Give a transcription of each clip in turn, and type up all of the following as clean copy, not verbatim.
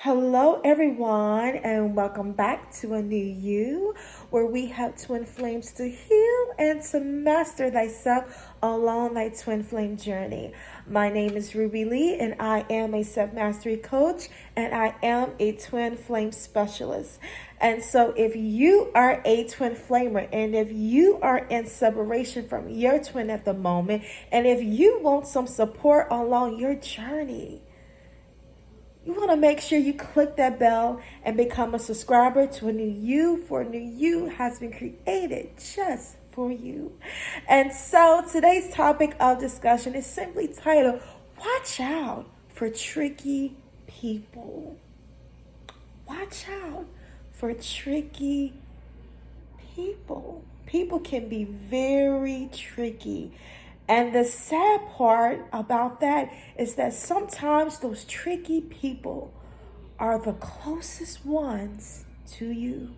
Hello, everyone, and welcome back to A New You, where we help twin flames to heal and to master thyself along thy twin flame journey. My name is Ruby Lee, and I am a self-mastery coach, and I am a twin flame specialist. And so if you are a twin flamer, and if you are in separation from your twin at the moment, and if you want some support along your journey, you want to make sure you click that bell and become a subscriber to A New You, for A New You has been created just for you. And so today's topic of discussion is simply titled, Watch Out for Tricky People. Watch out for tricky people. People can be very tricky. And the sad part about that is that sometimes those tricky people are the closest ones to you.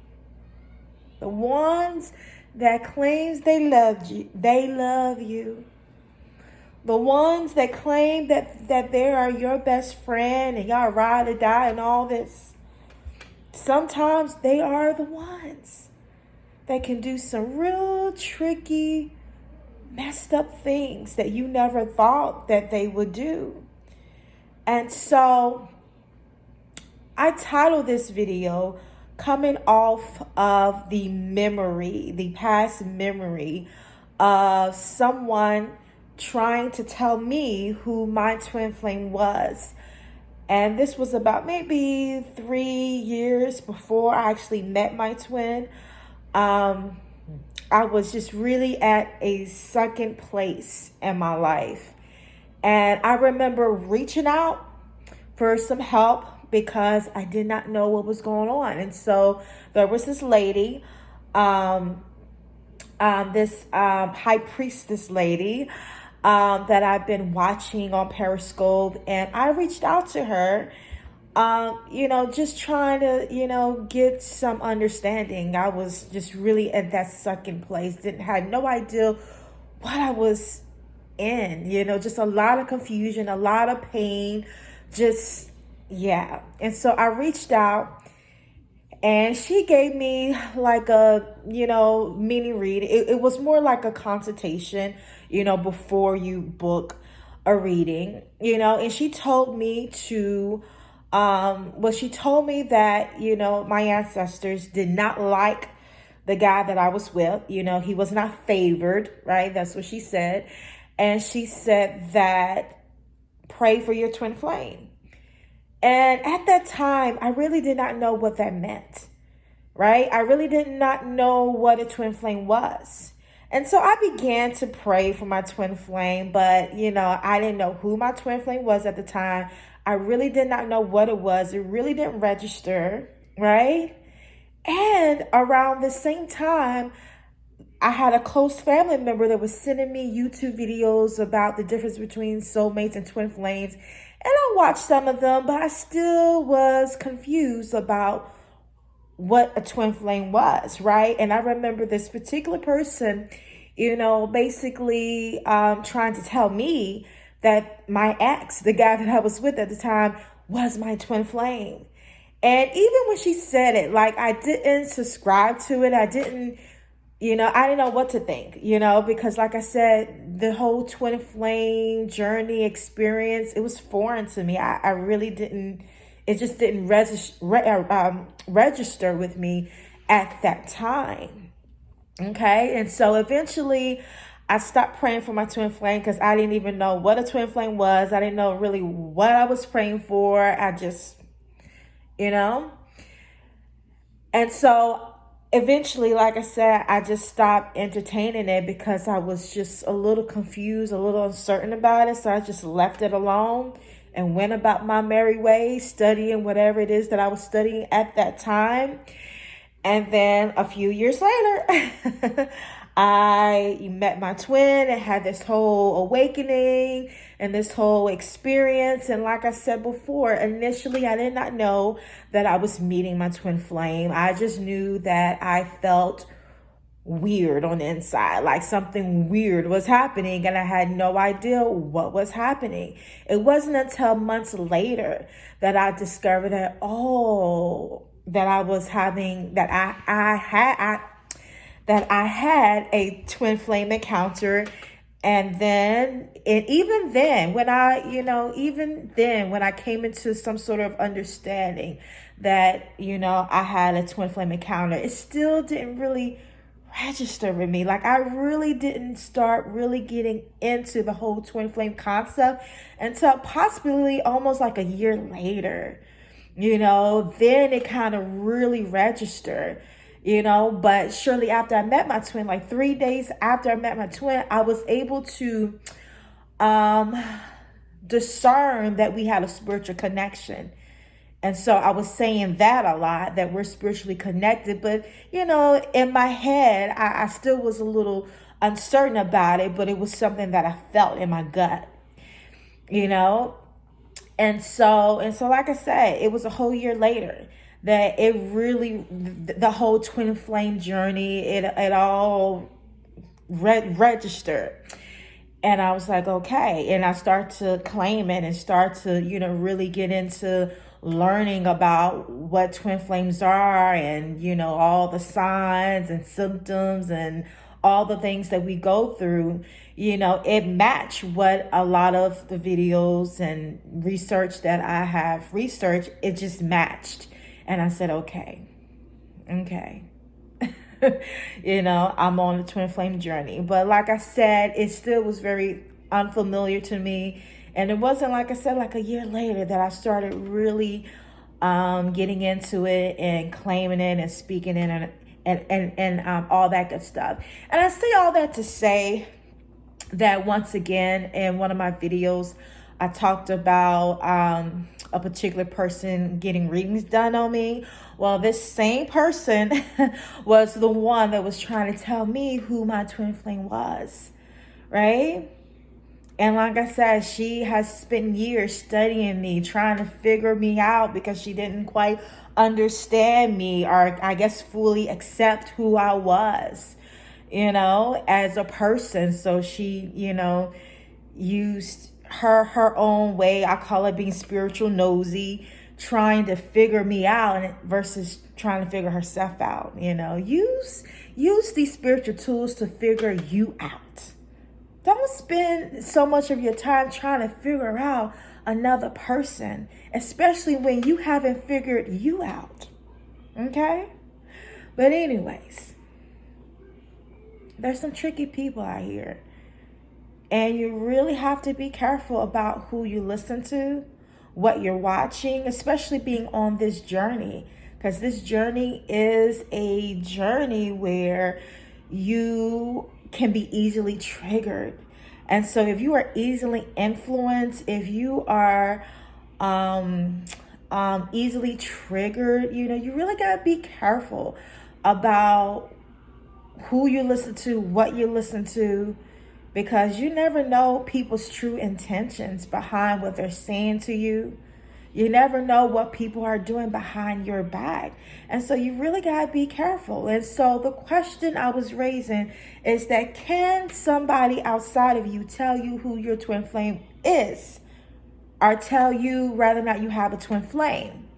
The ones that claims they love you. The ones that claim that they are your best friend and y'all ride or die and all this. Sometimes they are the ones that can do some real tricky, messed up things that you never thought that they would do. And so I titled this video coming off of the past memory of someone trying to tell me who my twin flame was. And this was about maybe 3 years before I actually met my twin. I was just really at a second place in my life. And I remember reaching out for some help because I did not know what was going on. And so there was this lady, this high priestess lady that I've been watching on Periscope. And I reached out to her, just trying to, get some understanding. I was just really at that second place. Had no idea what I was in, just a lot of confusion, a lot of pain, And so I reached out and she gave me like a, mini read. It was more like a consultation, before you book a reading, and she told me to she told me that, my ancestors did not like the guy that I was with. He was not favored, right? That's what she said. And she said that pray for your twin flame. And at that time, I really did not know what that meant, right? I really did not know what a twin flame was. And so I began to pray for my twin flame, but, I didn't know who my twin flame was at the time. I really did not know what it was. It really didn't register, right? And around the same time, I had a close family member that was sending me YouTube videos about the difference between soulmates and twin flames. And I watched some of them, but I still was confused about what a twin flame was, right? And I remember this particular person, basically trying to tell me that my ex, the guy that I was with at the time, was my twin flame. And even when she said it, like, I didn't subscribe to it. I didn't know what to think, because like I said, the whole twin flame journey experience, it was foreign to me. I really didn't, it just didn't register with me at that time. Okay. And so eventually I stopped praying for my twin flame because I didn't even know what a twin flame was. I didn't know really what I was praying for. I just, And so eventually, like I said, I just stopped entertaining it because I was just a little confused, a little uncertain about it. So I just left it alone and went about my merry way, studying whatever it is that I was studying at that time. And then a few years later, I met my twin and had this whole awakening and this whole experience. And like I said before, initially, I did not know that I was meeting my twin flame. I just knew that I felt weird on the inside, like something weird was happening, and I had no idea what was happening. It wasn't until months later that I discovered that, that I was having, that I had a twin flame encounter. And then, even then, when I came into some sort of understanding that, I had a twin flame encounter, it still didn't really register with me. Like, I really didn't start really getting into the whole twin flame concept until possibly almost like a year later. Then it kind of really registered. But shortly after I met my twin, like 3 days after I met my twin, I was able to discern that we had a spiritual connection. And so I was saying that a lot, that we're spiritually connected. But, in my head, I still was a little uncertain about it, but it was something that I felt in my gut, And so, like I said, it was a whole year later that it really, the whole twin flame journey, it all registered. And I was like, okay. And I start to claim it and start to, really get into learning about what twin flames are, and, all the signs and symptoms and all the things that we go through. It matched what a lot of the videos and research that I have researched, it just matched. And I said, okay. I'm on the twin flame journey. But like I said, it still was very unfamiliar to me. And it wasn't, like I said, like a year later that I started really getting into it and claiming it and speaking it and all that good stuff. And I say all that to say that, once again, in one of my videos, I talked about a particular person getting readings done on me. Well, this same person was the one that was trying to tell me who my twin flame was, right? And like I said, she has spent years studying me, trying to figure me out, because she didn't quite understand me, or I guess fully accept who I was, as a person. So she, used her own way. I call it being spiritual nosy, trying to figure me out versus trying to figure herself out. Use these spiritual tools to figure you out. Don't spend so much of your time trying to figure out another person, especially when you haven't figured you out. Okay? But anyways, there's some tricky people out here. And you really have to be careful about who you listen to, what you're watching, especially being on this journey. Because this journey is a journey where you can be easily triggered. And so if you are easily influenced, if you are easily triggered, you really got to be careful about who you listen to, what you listen to, because you never know people's true intentions behind what they're saying to you. You never know what people are doing behind your back. And so you really got to be careful. And so the question I was raising is that, can somebody outside of you tell you who your twin flame is, or tell you whether or not you have a twin flame?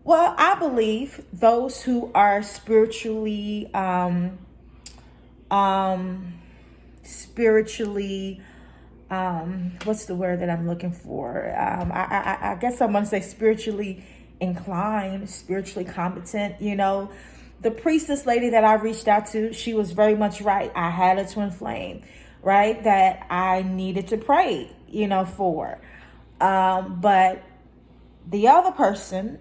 Well, I believe those who are spiritually what's the word that I'm looking for? I guess I'm going to say spiritually inclined, spiritually competent. The priestess lady that I reached out to, she was very much right. I had a twin flame, right? That I needed to pray, for. But the other person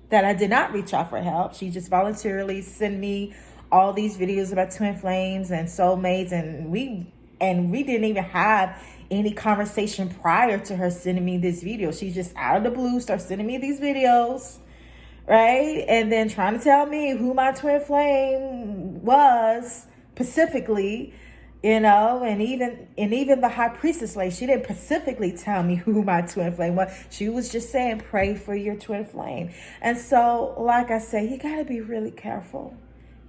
that I did not reach out for help, she just voluntarily sent me all these videos about twin flames and soulmates, and we didn't even have any conversation prior to her sending me this video. She just out of the blue started sending me these videos, right? And then trying to tell me who my twin flame was specifically, and even the high priestess lady, she didn't specifically tell me who my twin flame was. She was just saying, pray for your twin flame. And so, like I say, you got to be really careful.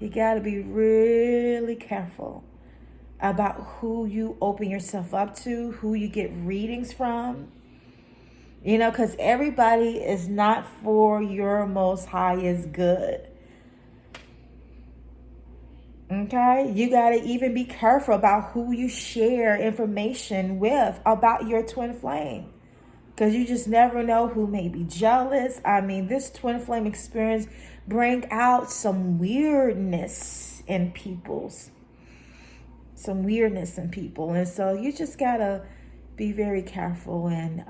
You got to be really careful about who you open yourself up to, who you get readings from. You know, because everybody is not for your most highest good. Okay? You got to even be careful about who you share information with about your twin flame. Because you just never know who may be jealous. I mean, this twin flame experience bring out some weirdness in people's. Some weirdness in people. And so you just got to be very careful and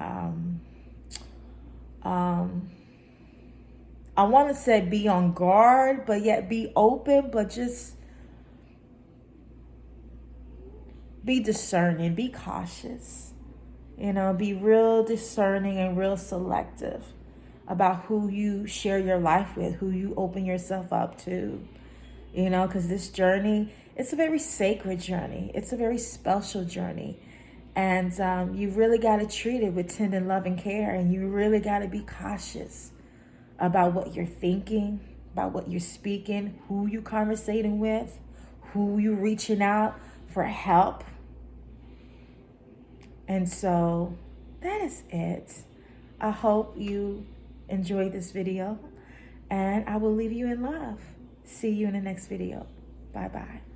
I want to say be on guard, but yet be open, but just be discerning, be cautious. You know, be real discerning and real selective about who you share your life with, who you open yourself up to. You know, because this journey, it's a very sacred journey. It's a very special journey. And you really got to treat it with tender love and care. And you really got to be cautious about what you're thinking, about what you're speaking, who you conversating with, who you reaching out for help. And so that is it. I hope you enjoyed this video, and I will leave you in love. See you in the next video. Bye-bye.